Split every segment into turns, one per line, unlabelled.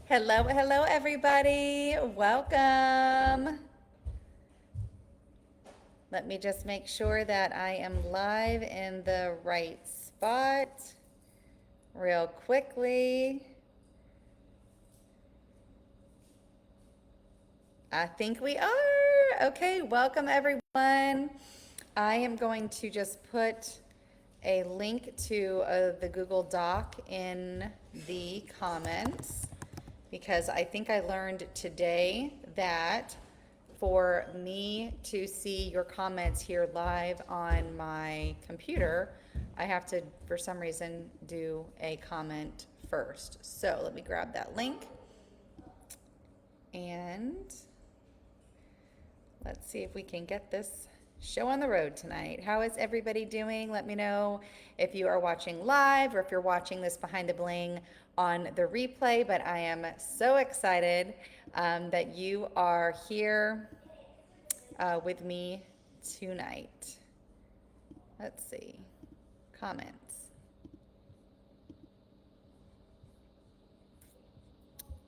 Hello, hello, everybody. Welcome. Let me just make sure that I am live in the right spot real quickly. I think we are. Okay, welcome, everyone. I am going to just put a link to the Google Doc in the comments because I think I learned today that for me to see your comments here live on my computer, I have to, for some reason, do a comment first. So let me grab that link and let's see if we can get this show on the road tonight. How is everybody doing? Let me know if you are watching live or if you're watching this behind the bling on the replay. But I am so excited that you are here with me tonight. Let's see. Comments.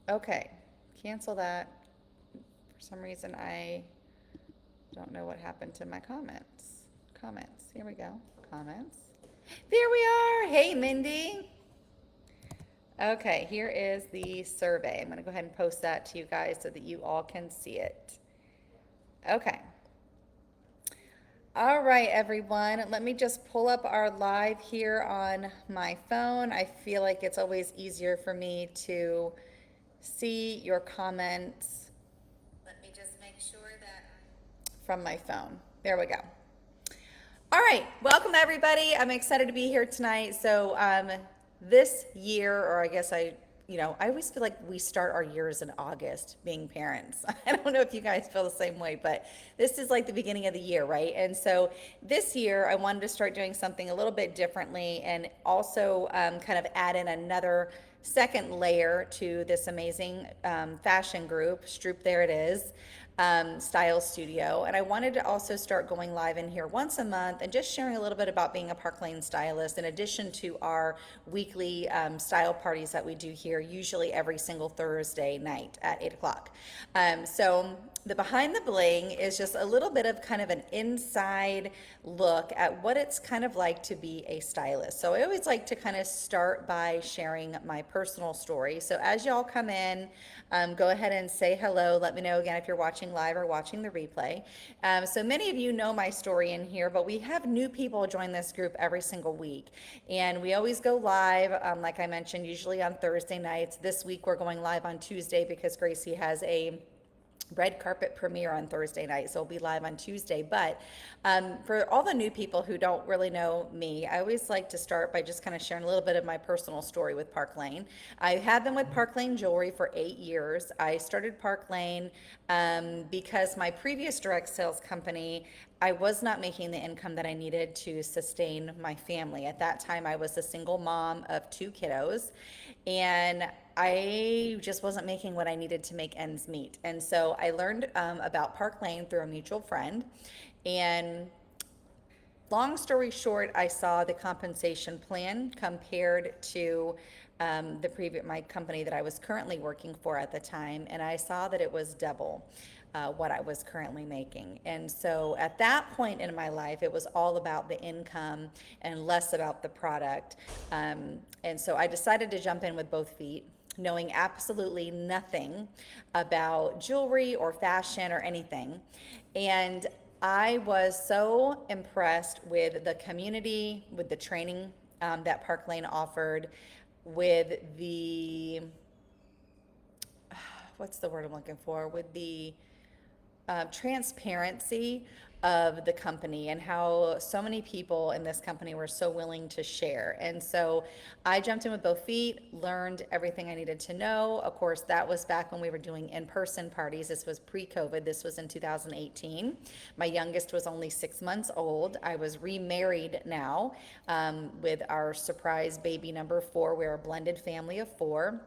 Okay. Cancel that. For some reason, I don't know what happened to my comments. Comments. Here we go. Comments. There we are. Hey, Mindy. Okay, here is the survey. I'm going to go ahead and post that to you guys so that you all can see it. Okay. All right, everyone. Let me just pull up our live here on my phone. I feel like it's always easier for me to see your comments. Let me just make sure that from my phone. There we go. All right, welcome everybody. I'm excited to be here tonight. So this year, or I guess I always feel like we start our years in August being parents. I don't know if you guys feel the same way, but this is like the beginning of the year, right? And so this year I wanted to start doing something a little bit differently and also kind of add in another second layer to this amazing fashion group. Stroop, there it is. Style studio. And I wanted to also start going live in here once a month and just sharing a little bit about being a Park Lane stylist in addition to our weekly style parties that we do here, usually every single Thursday night at 8 o'clock. So the Behind the Bling is just a little bit of kind of an inside look at what it's kind of like to be a stylist. So I always like to kind of start by sharing my personal story. So as y'all come in, go ahead and say hello. Let me know again if you're watching live or watching the replay. So many of you know my story in here, but we have new people join this group every single week. And we always go live, like I mentioned, usually on Thursday nights. This week we're going live on Tuesday because Gracie has a red carpet premiere on Thursday night, so we'll be live on Tuesday. But for all the new people who don't really know me, I always like to start by just kind of sharing a little bit of my personal story with Park Lane. I have been with Park Lane Jewelry for 8 years. I started Park Lane because my previous direct sales company, I was not making the income that I needed to sustain my family. At that time, I was a single mom of 2 kiddos, and I just wasn't making what I needed to make ends meet. And so I learned about Park Lane through a mutual friend. And long story short, I saw the compensation plan compared to my company that I was currently working for at the time, and I saw that it was double what I was currently making. And so at that point in my life, it was all about the income and less about the product. And so I decided to jump in with both feet, knowing absolutely nothing about jewelry or fashion or anything. And I was so impressed with the community, with the training that Park Lane offered, with the, what's the word I'm looking for, with the transparency of the company and how so many people in this company were so willing to share. And so I jumped in with both feet, learned everything I needed to know. Of course, that was back when we were doing in-person parties. This was pre-COVID. This was in 2018. My youngest was only 6 months old. I was remarried now with our surprise baby number 4. We're a blended family of 4.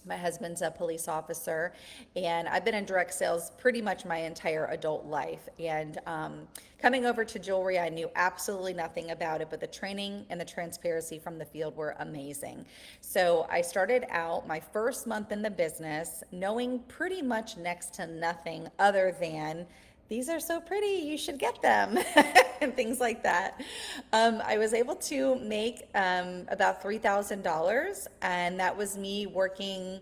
My husband's a police officer, and I've been in direct sales pretty much my entire adult life. And coming over to jewelry, I knew absolutely nothing about it, but the training and the transparency from the field were amazing. So I started out my first month in the business knowing pretty much next to nothing other than these are so pretty, you should get them, and things like that. I was able to make about $3,000, and that was me working,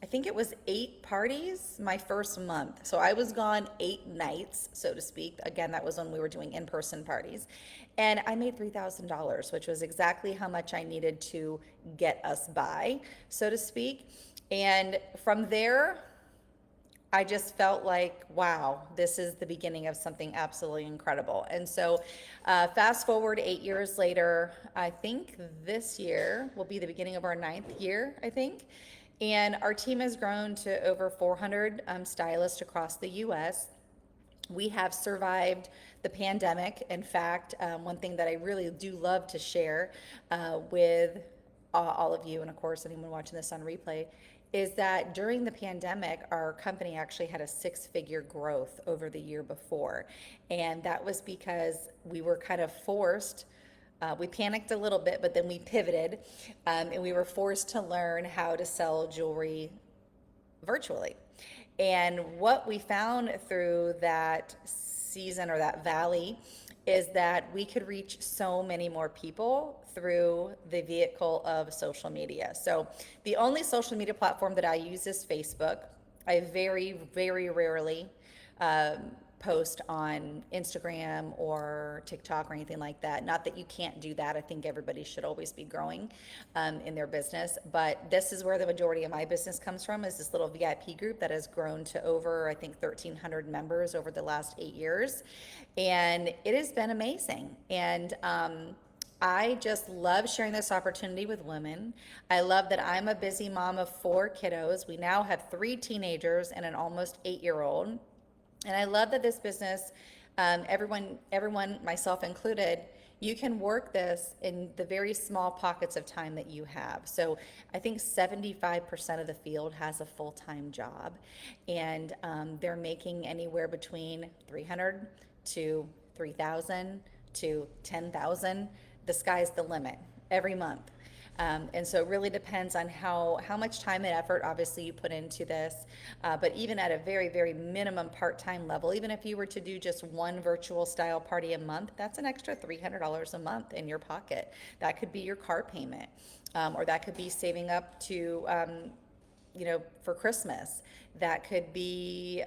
I think it was 8 parties my first month. So I was gone 8 nights, so to speak. Again, that was when we were doing in person parties. And I made $3,000, which was exactly how much I needed to get us by, so to speak. And from there, I just felt like, wow, this is the beginning of something absolutely incredible. And so, fast forward 8 years later, I think this year will be the beginning of our ninth year, I think. And our team has grown to over 400 stylists across the US. We have survived the pandemic. In fact, one thing that I really do love to share with all of you, and of course, anyone watching this on replay, is that during the pandemic, our company actually had a 6-figure growth over the year before. And that was because we were kind of forced. We panicked a little bit, but then we pivoted, and we were forced to learn how to sell jewelry virtually. And what we found through that season or that valley is that we could reach so many more people through the vehicle of social media. So the only social media platform that I use is Facebook. I very, very rarely post on Instagram or TikTok or anything like that. Not that you can't do that. I think everybody should always be growing in their business. But this is where the majority of my business comes from, is this little VIP group that has grown to over, I think, 1,300 members over the last 8 years. And it has been amazing. And I just love sharing this opportunity with women. I love that I'm a busy mom of 4 kiddos. We now have 3 teenagers and an almost 8-year-old. And I love that this business, everyone, myself included, you can work this in the very small pockets of time that you have. So I think 75% of the field has a full-time job, and they're making anywhere between 300 to 3,000 to 10,000. The sky's the limit every month. And so it really depends on how much time and effort, obviously, you put into this. But even at a very, very minimum part-time level, even if you were to do just one virtual style party a month, that's an extra $300 a month in your pocket. That could be your car payment, or that could be saving up to, for Christmas. That could be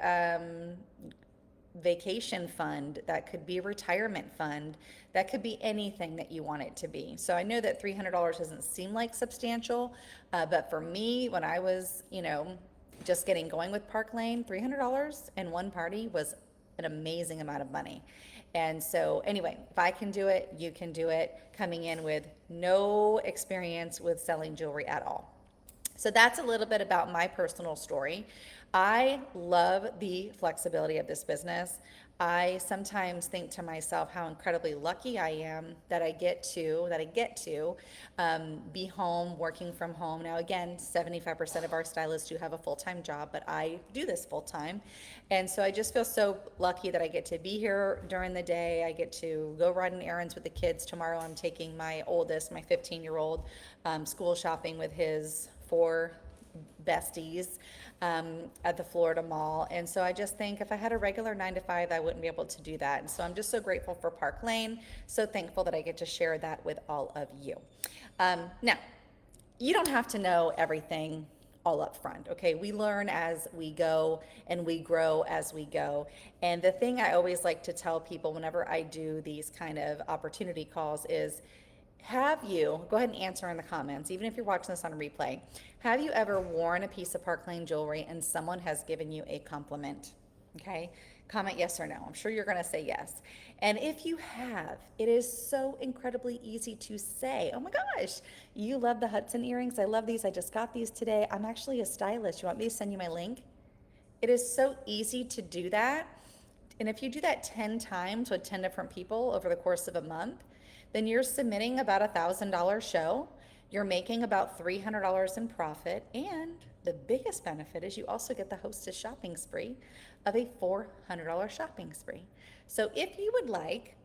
vacation fund, that could be retirement fund, that could be anything that you want it to be. So I know that $300 doesn't seem like substantial, but for me, when I was, just getting going with Park Lane, $300 in one party was an amazing amount of money. And so anyway, if I can do it, you can do it, coming in with no experience with selling jewelry at all. So that's a little bit about my personal story. I love the flexibility of this business. I sometimes think to myself how incredibly lucky I am that I get to be home, working from home. Now, again, 75% of our stylists do have a full-time job, but I do this full-time. And so I just feel so lucky that I get to be here during the day. I get to go run errands with the kids. Tomorrow I'm taking my oldest, my 15-year-old, school shopping with his 4 besties at the Florida Mall. And so I just think if I had a regular 9 to 5, I wouldn't be able to do that. And so I'm just so grateful for Park Lane, so thankful that I get to share that with all of you. Now, you don't have to know everything all up front, okay? We learn as we go and we grow as we go. And the thing I always like to tell people whenever I do these kind of opportunity calls is, have you, go ahead and answer in the comments, even if you're watching this on replay, have you ever worn a piece of Park Lane jewelry and someone has given you a compliment? Okay, comment yes or no. I'm sure you're gonna say yes. And if you have, it is so incredibly easy to say, oh my gosh, you love the Hudson earrings. I love these. I just got these today. I'm actually a stylist. You want me to send you my link? It is so easy to do that. And if you do that 10 times with 10 different people over the course of a month, then you're submitting about $1,000 show. You're making about $300 in profit, and the biggest benefit is you also get the hostess shopping spree of a $400 shopping spree. So if you would like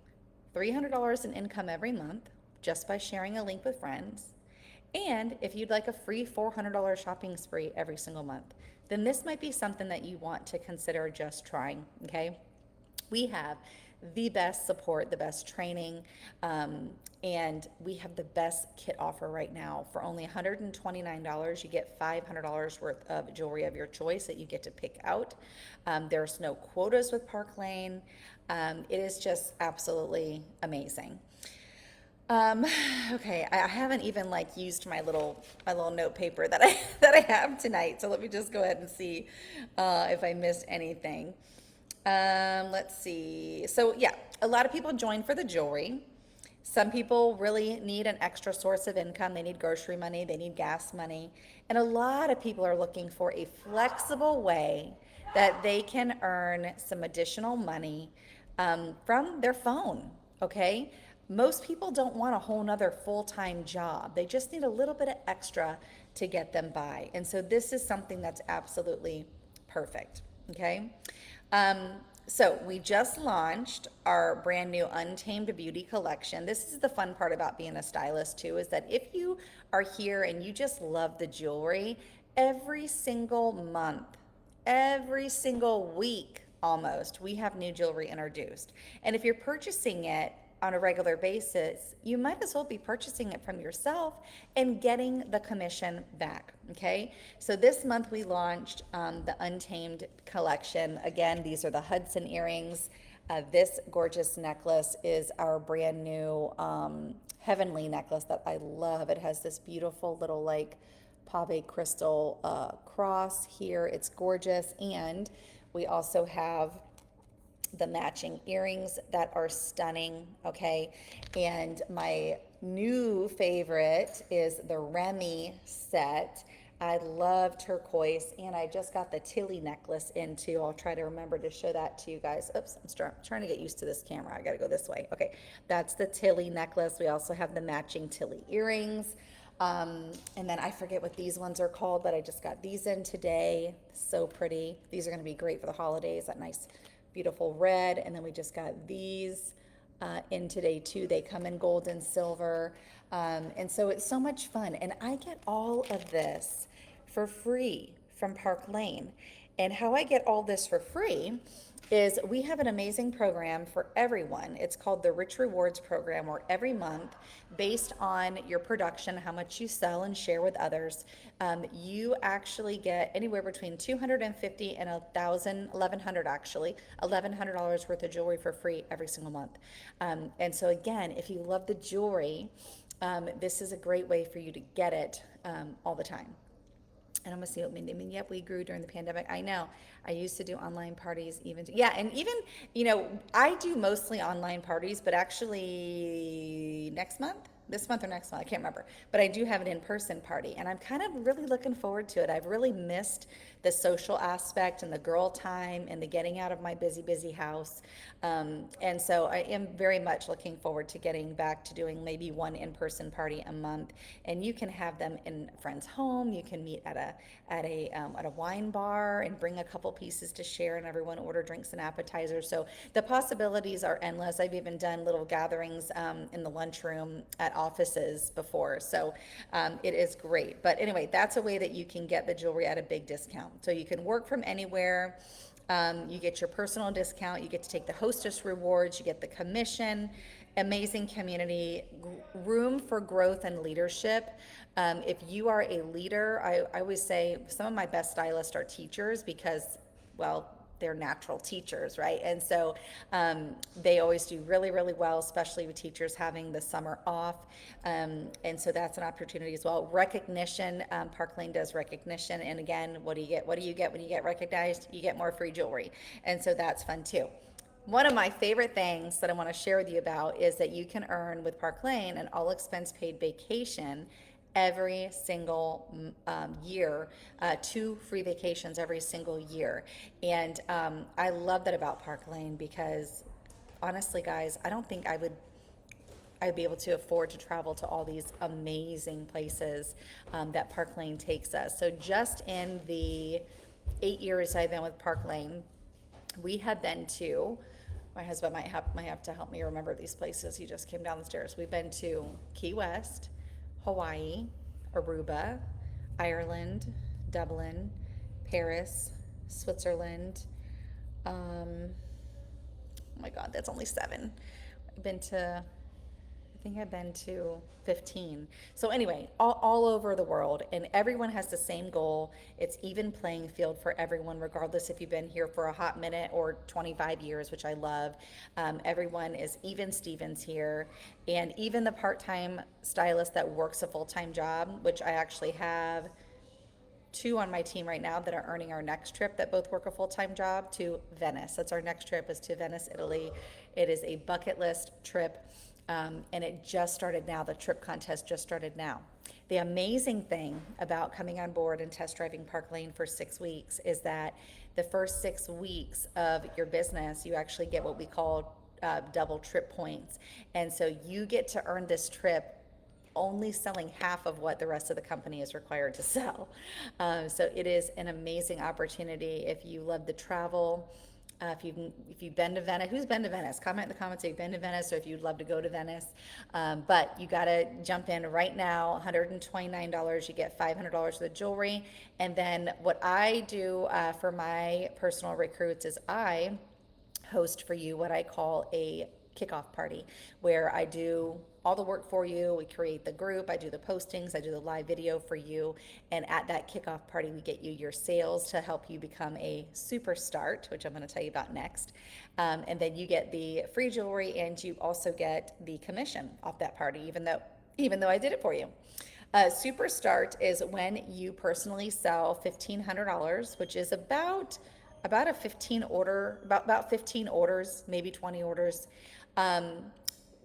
$300 in income every month just by sharing a link with friends, and if you'd like a free $400 shopping spree every single month, then this might be something that you want to consider just trying, okay? We have the best support, the best training, and we have the best kit offer right now. For only $129, you get $500 worth of jewelry of your choice that you get to pick out. There's no quotas with Park Lane. It is just absolutely amazing. Um, okay, I haven't even like used my little note paper that I that I have tonight. So let me just go ahead and see if I missed anything. Let's see. So yeah, a lot of people join for the jewelry. Some people really need an extra source of income. They need grocery money, they need gas money. And a lot of people are looking for a flexible way that they can earn some additional money from their phone, okay? Most people don't want a whole nother full-time job. They just need a little bit of extra to get them by. And so this is something that's absolutely perfect, okay? Um, so we just launched our brand new Untamed Beauty collection. This is the fun part about being a stylist too, is that if you are here and you just love the jewelry, every single month, every single week almost, we have new jewelry introduced. And if you're purchasing it on a regular basis, you might as well be purchasing it from yourself and getting the commission back. Okay, so this month we launched the Untamed collection. Again, these are the Hudson earrings. This gorgeous necklace is our brand new heavenly necklace that I love. It has this beautiful little like pave crystal cross here. It's gorgeous. And we also have the matching earrings that are stunning, okay? And my new favorite is the Remy set. I love turquoise, and I just got the Tilly necklace in too. I'll try to remember to show that to you guys. Oops, I'm trying to get used to this camera. I gotta go this way. Okay, that's the Tilly necklace. We also have the matching Tilly earrings. And then I forget what these ones are called, but I just got these in today. So pretty. These are gonna be great for the holidays, that nice beautiful red. And then we just got these in today too. They come in gold and silver. And so it's so much fun. And I get all of this for free from Park Lane. And how I get all this for free is we have an amazing program for everyone. It's called the Rich Rewards Program, where every month, based on your production, how much you sell and share with others, you actually get anywhere between $250 and $1,100 actually, $1,100 worth of jewelry for free every single month. And so again, if you love the jewelry, this is a great way for you to get it all the time. And I'm gonna see what I mean. Yep, we grew during the pandemic. I know. I used to do online parties even. Yeah, and even, I do mostly online parties, but actually next month, this month or next month, I can't remember. But I do have an in-person party, and I'm kind of really looking forward to it. I've really missed the social aspect and the girl time and the getting out of my busy, busy house. And so I am very much looking forward to getting back to doing maybe one in-person party a month. And you can have them in a friend's home. You can meet at a wine bar and bring a couple pieces to share, and everyone order drinks and appetizers. So the possibilities are endless. I've even done little gatherings in the lunchroom at offices before. So it is great. But anyway, that's a way that you can get the jewelry at a big discount. So you can work from anywhere. You get your personal discount. You get to take the hostess rewards. You get the commission. Amazing community, room for growth and leadership. If you are a leader, I always say some of my best stylists are teachers because, well, they're natural teachers, right? And so they always do really, really well, especially with teachers having the summer off. And so that's an opportunity as well. Recognition, Park Lane does recognition. And again, what do you get? What do you get when you get recognized? You get more free jewelry. And so that's fun too. One of my favorite things that I want to share with you about is that you can earn with Park Lane an all expense paid vacation every single year, 2 free vacations every single year. And I love that about Park Lane because honestly, guys, I don't think I'd be able to afford to travel to all these amazing places that Park Lane takes us. So just in the 8 years I've been with Park Lane, we have been to, my husband might have to help me remember these places. He just came down the stairs. We've been to Key West, Hawaii, Aruba, Ireland, Dublin, Paris, Switzerland. Oh my God, that's only 7. I've been to, I think I've been to 15. So anyway, all over the world, and everyone has the same goal. It's even playing field for everyone, regardless if you've been here for a hot minute or 25 years, which I love. Everyone is even Stevens here, and even the part-time stylist that works a full-time job, which I actually have 2 on my team right now that are earning our next trip that both work a full-time job to Venice. That's our next trip, is to Venice, Italy. It is a bucket list trip, and it just started now. The trip contest just started now. The amazing thing about coming on board and test driving Park Lane for 6 weeks is that the first 6 weeks of your business, you actually get what we call double trip points. And so you get to earn this trip only selling half of what the rest of the company is required to sell. So it is an amazing opportunity if you love the travel. If you've been to Venice, who's been to Venice? Comment in the comments if you've been to Venice or if you'd love to go to Venice. But you got to jump in right now. $129. You get $500 of the jewelry. And then what I do for my personal recruits is I host for you what I call a kickoff party, where I do all the work for you. We create the group, I do the postings, I do the live video for you. And at that kickoff party, we get you your sales to help you become a super start, which I'm going to tell you about next. And then you get the free jewelry, and you also get the commission off that party, even though I did it for you. Super Start is when you personally sell $1,500, which is about a 15 orders, maybe 20 orders.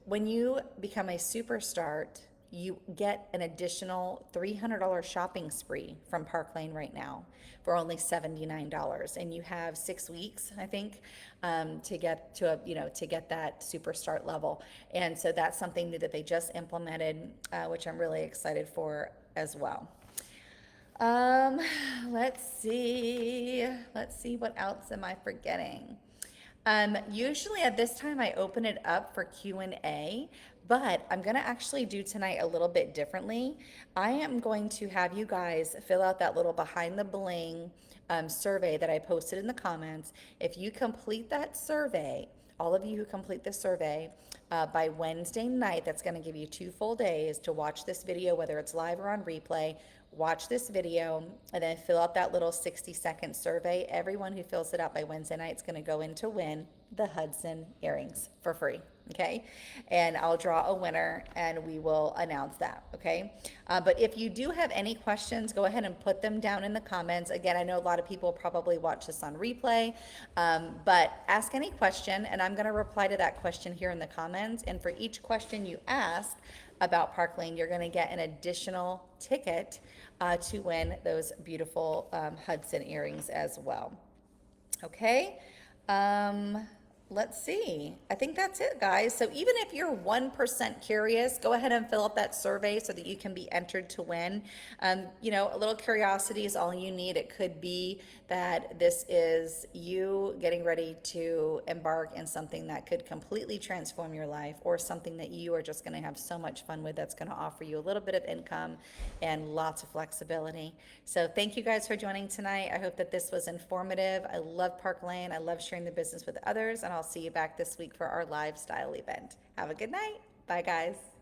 When you become a Super Start, you get an additional $300 shopping spree from Park Lane right now for only $79, and you have 6 weeks, I think, to get to get that Super Start level. And so that's something new that they just implemented, which I'm really excited for as well. Let's see what else am I forgetting. Usually at this time I open it up for Q&A, but I'm gonna actually do tonight a little bit differently. I am going to have you guys fill out that little behind the bling survey that I posted in the comments. If you complete that survey, all of you who complete the survey by Wednesday night, that's gonna give you 2 full days to watch this video, whether it's live or on replay. Watch this video and then fill out that little 60-second survey. Everyone who fills it out by Wednesday night is going to go in to win the Hudson earrings for free, okay? And I'll draw a winner and we will announce that, okay? But if you do have any questions, go ahead and put them down in the comments. Again, I know a lot of people probably watch this on replay, but ask any question and I'm going to reply to that question here in the comments. And for each question you ask about Park Lane, you're going to get an additional ticket to win those beautiful Hudson earrings as well. Okay, let's see. I think that's it, guys. So even if you're 1% curious, go ahead and fill out that survey so that you can be entered to win. A little curiosity is all you need. It could be that this is you getting ready to embark in something that could completely transform your life, or something that you are just going to have so much fun with that's going to offer you a little bit of income and lots of flexibility. So thank you guys for joining tonight. I hope that this was informative. I love Park Lane. I love sharing the business with others, and I'll see you back this week for our live style event. Have a good night. Bye, guys.